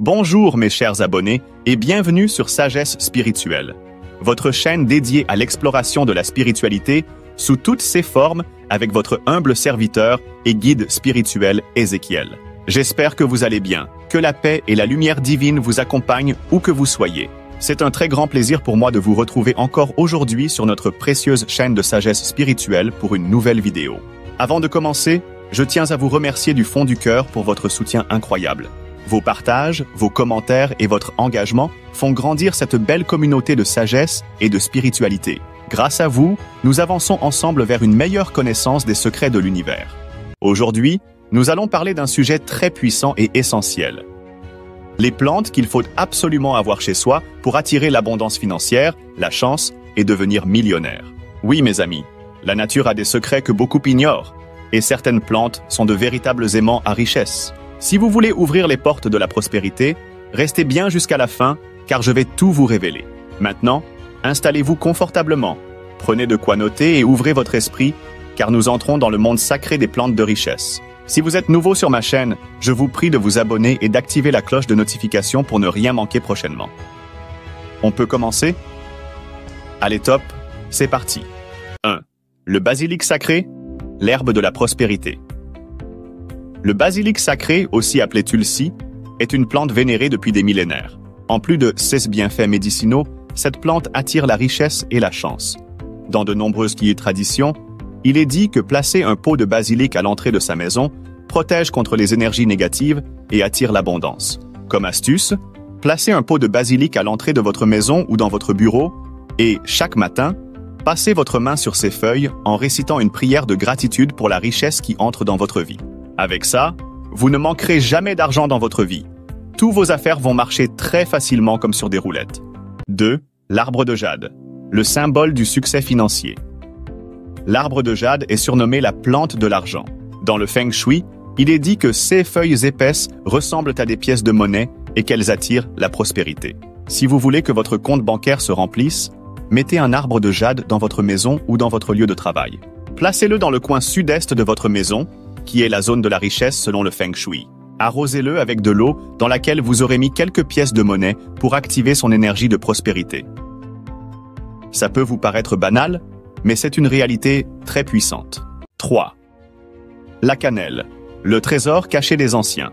Bonjour mes chers abonnés et bienvenue sur Sagesse Spirituelle, votre chaîne dédiée à l'exploration de la spiritualité sous toutes ses formes avec votre humble serviteur et guide spirituel Ézéchiel. J'espère que vous allez bien, que la paix et la lumière divine vous accompagnent où que vous soyez. C'est un très grand plaisir pour moi de vous retrouver encore aujourd'hui sur notre précieuse chaîne de sagesse spirituelle pour une nouvelle vidéo. Avant de commencer, je tiens à vous remercier du fond du cœur pour votre soutien incroyable. Vos partages, vos commentaires et votre engagement font grandir cette belle communauté de sagesse et de spiritualité. Grâce à vous, nous avançons ensemble vers une meilleure connaissance des secrets de l'univers. Aujourd'hui, nous allons parler d'un sujet très puissant et essentiel. Les plantes qu'il faut absolument avoir chez soi pour attirer l'abondance financière, la chance et devenir millionnaire. Oui, mes amis, la nature a des secrets que beaucoup ignorent, et certaines plantes sont de véritables aimants à richesse. Si vous voulez ouvrir les portes de la prospérité, restez bien jusqu'à la fin, car je vais tout vous révéler. Maintenant, installez-vous confortablement, prenez de quoi noter et ouvrez votre esprit, car nous entrons dans le monde sacré des plantes de richesse. Si vous êtes nouveau sur ma chaîne, je vous prie de vous abonner et d'activer la cloche de notification pour ne rien manquer prochainement. On peut commencer? Allez top, c'est parti. 1. Le basilic sacré, l'herbe de la prospérité. Le basilic sacré, aussi appelé tulsi, est une plante vénérée depuis des millénaires. En plus de ses bienfaits médicinaux, cette plante attire la richesse et la chance. Dans de nombreuses traditions, il est dit que placer un pot de basilic à l'entrée de sa maison protège contre les énergies négatives et attire l'abondance. Comme astuce, placez un pot de basilic à l'entrée de votre maison ou dans votre bureau et, chaque matin, passez votre main sur ces feuilles en récitant une prière de gratitude pour la richesse qui entre dans votre vie. Avec ça, vous ne manquerez jamais d'argent dans votre vie. Tous vos affaires vont marcher très facilement comme sur des roulettes. 2. L'arbre de jade, le symbole du succès financier. L'arbre de jade est surnommé la plante de l'argent. Dans le Feng Shui, il est dit que ces feuilles épaisses ressemblent à des pièces de monnaie et qu'elles attirent la prospérité. Si vous voulez que votre compte bancaire se remplisse, mettez un arbre de jade dans votre maison ou dans votre lieu de travail. Placez-le dans le coin sud-est de votre maison, qui est la zone de la richesse selon le Feng Shui. Arrosez-le avec de l'eau dans laquelle vous aurez mis quelques pièces de monnaie pour activer son énergie de prospérité. Ça peut vous paraître banal, mais c'est une réalité très puissante. 3. La cannelle, le trésor caché des anciens.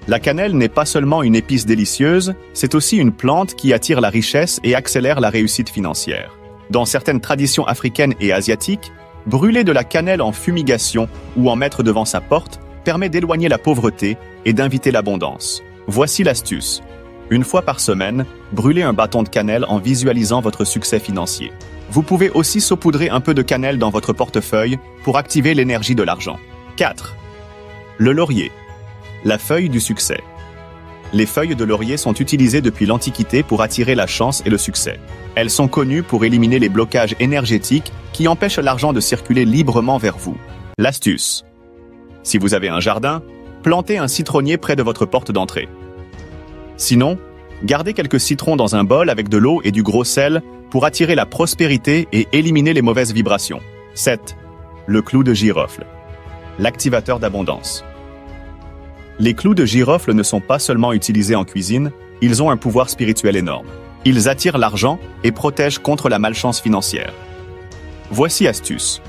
La cannelle n'est pas seulement une épice délicieuse, c'est aussi une plante qui attire la richesse et accélère la réussite financière. Dans certaines traditions africaines et asiatiques, brûler de la cannelle en fumigation ou en mettre devant sa porte permet d'éloigner la pauvreté et d'inviter l'abondance. Voici l'astuce. Une fois par semaine, brûlez un bâton de cannelle en visualisant votre succès financier. Vous pouvez aussi saupoudrer un peu de cannelle dans votre portefeuille pour activer l'énergie de l'argent. 4. Le laurier, la feuille du succès. Les feuilles de laurier sont utilisées depuis l'Antiquité pour attirer la chance et le succès. Elles sont connues pour éliminer les blocages énergétiques qui empêchent l'argent de circuler librement vers vous. L'astuce. Si vous avez un jardin, plantez un citronnier près de votre porte d'entrée. Sinon, gardez quelques citrons dans un bol avec de l'eau et du gros sel pour attirer la prospérité et éliminer les mauvaises vibrations. 7. Le clou de girofle, l'activateur d'abondance. Les clous de girofle ne sont pas seulement utilisés en cuisine, ils ont un pouvoir spirituel énorme. Ils attirent l'argent et protègent contre la malchance financière. Voici astuce.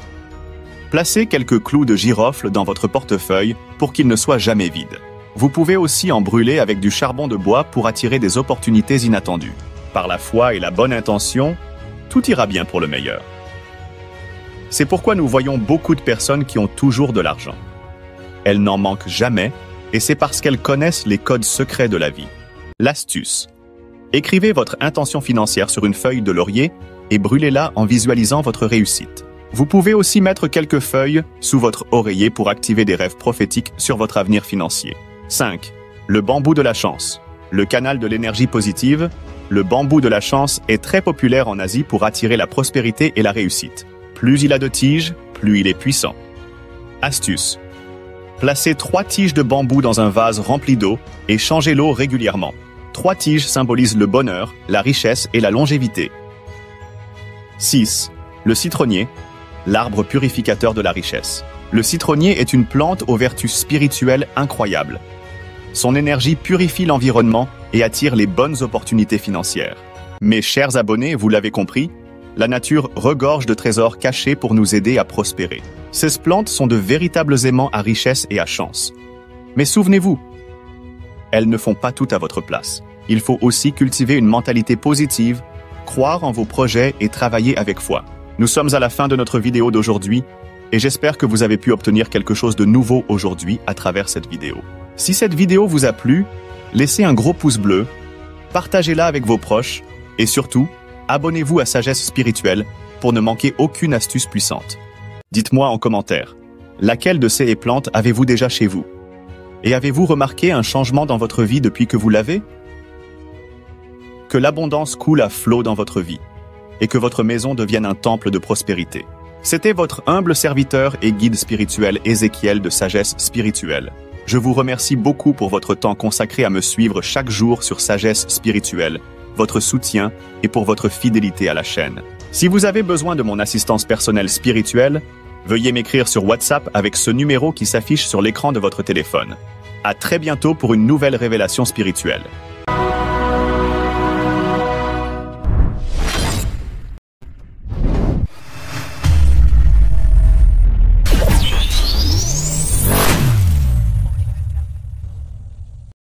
Placez quelques clous de girofle dans votre portefeuille pour qu'ils ne soient jamais vides. Vous pouvez aussi en brûler avec du charbon de bois pour attirer des opportunités inattendues. Par la foi et la bonne intention, tout ira bien pour le meilleur. C'est pourquoi nous voyons beaucoup de personnes qui ont toujours de l'argent. Elles n'en manquent jamais, et c'est parce qu'elles connaissent les codes secrets de la vie. L'astuce. Écrivez votre intention financière sur une feuille de laurier et brûlez-la en visualisant votre réussite. Vous pouvez aussi mettre quelques feuilles sous votre oreiller pour activer des rêves prophétiques sur votre avenir financier. 5. Le bambou de la chance, le canal de l'énergie positive. Le bambou de la chance est très populaire en Asie pour attirer la prospérité et la réussite. Plus il a de tiges, plus il est puissant. Astuce. Placez 3 tiges de bambou dans un vase rempli d'eau et changez l'eau régulièrement. 3 tiges symbolisent le bonheur, la richesse et la longévité. 6. Le citronnier, l'arbre purificateur de la richesse. Le citronnier est une plante aux vertus spirituelles incroyables. Son énergie purifie l'environnement et attire les bonnes opportunités financières. Mes chers abonnés, vous l'avez compris, la nature regorge de trésors cachés pour nous aider à prospérer. Ces plantes sont de véritables aimants à richesse et à chance. Mais souvenez-vous, elles ne font pas tout à votre place. Il faut aussi cultiver une mentalité positive, croire en vos projets et travailler avec foi. Nous sommes à la fin de notre vidéo d'aujourd'hui et j'espère que vous avez pu obtenir quelque chose de nouveau aujourd'hui à travers cette vidéo. Si cette vidéo vous a plu, laissez un gros pouce bleu, partagez-la avec vos proches et surtout, abonnez-vous à Sagesse Spirituelle pour ne manquer aucune astuce puissante. Dites-moi en commentaire, laquelle de ces plantes avez-vous déjà chez vous? Et avez-vous remarqué un changement dans votre vie depuis que vous l'avez? Que l'abondance coule à flot dans votre vie et que votre maison devienne un temple de prospérité. C'était votre humble serviteur et guide spirituel Ézéchiel de Sagesse Spirituelle. Je vous remercie beaucoup pour votre temps consacré à me suivre chaque jour sur Sagesse Spirituelle, votre soutien et pour votre fidélité à la chaîne. Si vous avez besoin de mon assistance personnelle spirituelle, veuillez m'écrire sur WhatsApp avec ce numéro qui s'affiche sur l'écran de votre téléphone. À très bientôt pour une nouvelle révélation spirituelle.